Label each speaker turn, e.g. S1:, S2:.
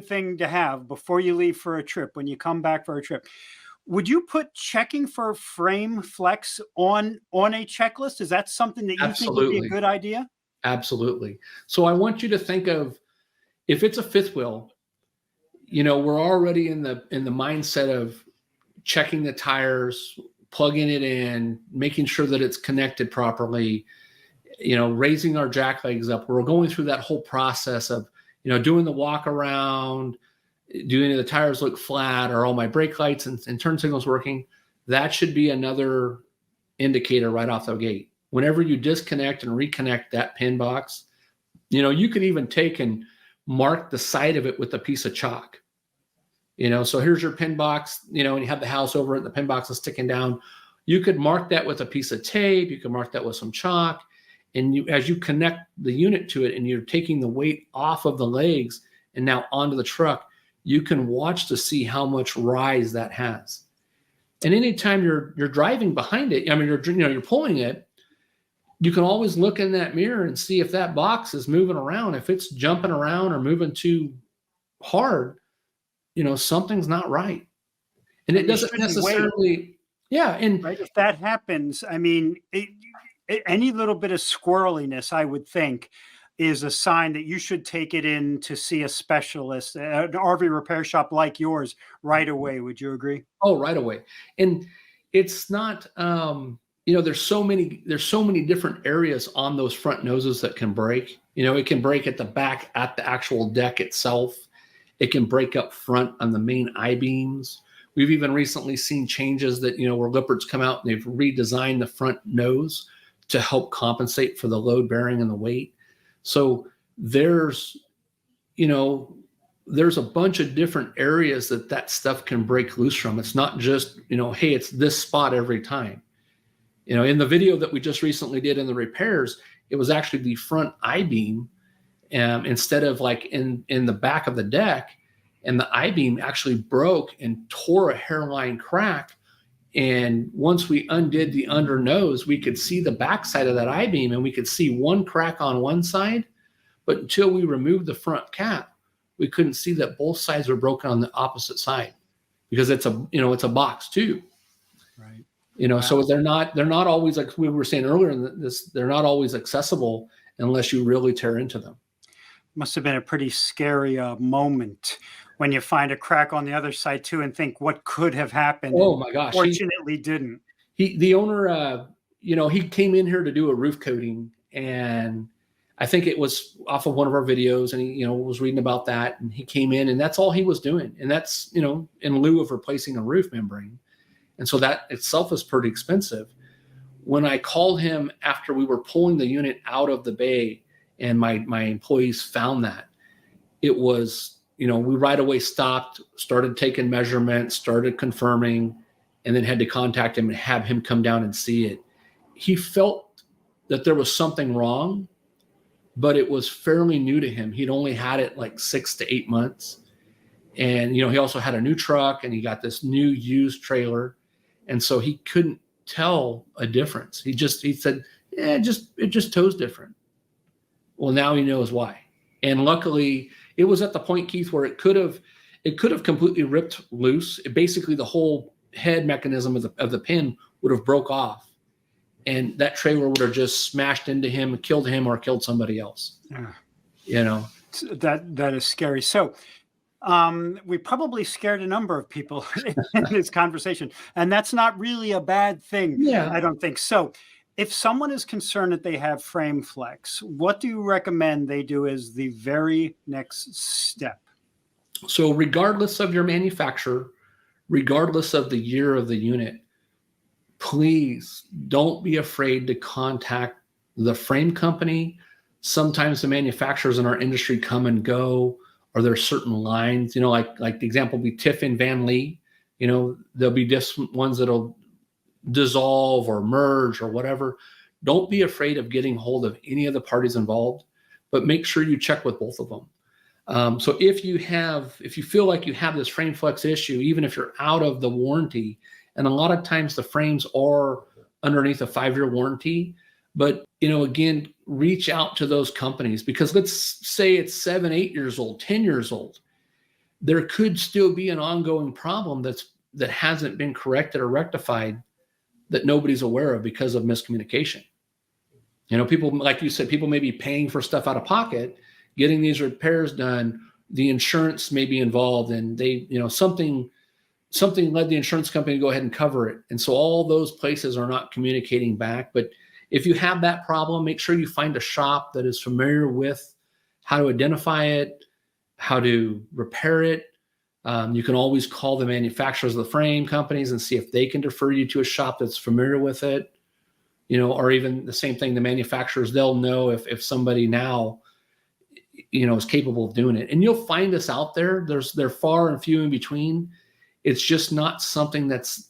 S1: thing to have before you leave for a trip, when you come back for a trip. Would you put checking for frame flex on a checklist? Is that something that you think would be a
S2: Absolutely.
S1: good idea?
S2: Absolutely. So I want you to think of, if it's a fifth wheel, we're already in the mindset of checking the tires, plugging it in, making sure that it's connected properly, raising our jack legs up. We're going through that whole process of, doing the walk around, doing the tires look flat, are all my brake lights and turn signals working? That should be another indicator right off the gate. Whenever you disconnect and reconnect that pin box, you could even take and mark the side of it with a piece of chalk. So here's your pin box, and you have the house over it, the pin box is sticking down. You could mark that with a piece of tape. You could mark that with some chalk. And as you connect the unit to it and you're taking the weight off of the legs and now onto the truck, you can watch to see how much rise that has. And anytime you're driving behind it, you're pulling it, you can always look in that mirror and see if that box is moving around. If it's jumping around or moving too hard, something's not right. And it doesn't necessarily, And
S1: right, if that happens, any little bit of squirreliness, I would think, is a sign that you should take it in to see a specialist, an RV repair shop like yours, right away. Would you agree?
S2: Oh, right away. And it's not, there's so many different areas on those front noses that can break. It can break at the back at the actual deck itself. It can break up front on the main I-beams. We've even recently seen changes that, where Lippert's come out and they've redesigned the front nose to help compensate for the load bearing and the weight. So there's a bunch of different areas that stuff can break loose from. It's not just, hey, it's this spot every time. In the video that we just recently did in the repairs, it was actually the front I-beam instead of like in the back of the deck, and the I-beam actually broke and tore a hairline crack. And once we undid the under nose, we could see the backside of that I-beam and we could see one crack on one side. But until we removed the front cap, we couldn't see that both sides were broken on the opposite side, because it's a box too.
S1: Right.
S2: Wow. So they're not always, like we were saying earlier in this, they're not always accessible unless you really tear into them.
S1: Must have been a pretty scary moment when you find a crack on the other side too and think what could have happened.
S2: Oh my gosh.
S1: Fortunately didn't.
S2: The owner, he came in here to do a roof coating, and I think it was off of one of our videos, and he, was reading about that, and he came in and that's all he was doing. And that's, in lieu of replacing a roof membrane. And so that itself is pretty expensive. When I called him after we were pulling the unit out of the bay and my employees found that, it was, we right away stopped, started taking measurements, started confirming, and then had to contact him and have him come down and see it. He felt that there was something wrong, but it was fairly new to him. He'd only had it like 6 to 8 months. And, he also had a new truck and he got this new used trailer. And so he couldn't tell a difference. He said, it just tows different. Well, now he knows why. And luckily it was at the point, Keith, where it could have completely ripped loose. Basically the whole head mechanism of the pin would have broke off, and that trailer would have just smashed into him, killed him, or killed somebody else.
S1: That is scary. So we probably scared a number of people in this conversation, and that's not really a bad thing.
S2: Yeah,
S1: I don't think so. If someone is concerned that they have frame flex, what do you recommend they do as the very next step?
S2: So regardless of your manufacturer, regardless of the year of the unit, please don't be afraid to contact the frame company. Sometimes the manufacturers in our industry come and go, or there's certain lines, like the example would be Tiffin Van Lee. There'll be different ones that'll dissolve or merge or whatever. Don't be afraid of getting hold of any of the parties involved, but make sure you check with both of them. So if you feel like you have this frame flex issue, even if you're out of the warranty, and a lot of times the frames are underneath a 5-year warranty, but again, reach out to those companies, because let's say it's 7, 8 years old, 10 years old. there could still be an ongoing problem that hasn't been corrected or rectified that nobody's aware of because of miscommunication. People, like you said, people may be paying for stuff out of pocket, getting these repairs done. The insurance may be involved, and they, something led the insurance company to go ahead and cover it. And so all those places are not communicating back. But if you have that problem, make sure you find a shop that is familiar with how to identify it, how to repair it. You can always call the manufacturers of the frame companies and see if they can defer you to a shop that's familiar with it, or even the same thing, the manufacturers, they'll know if somebody now, is capable of doing it. And you'll find this out there. They're far and few in between. It's just not something that's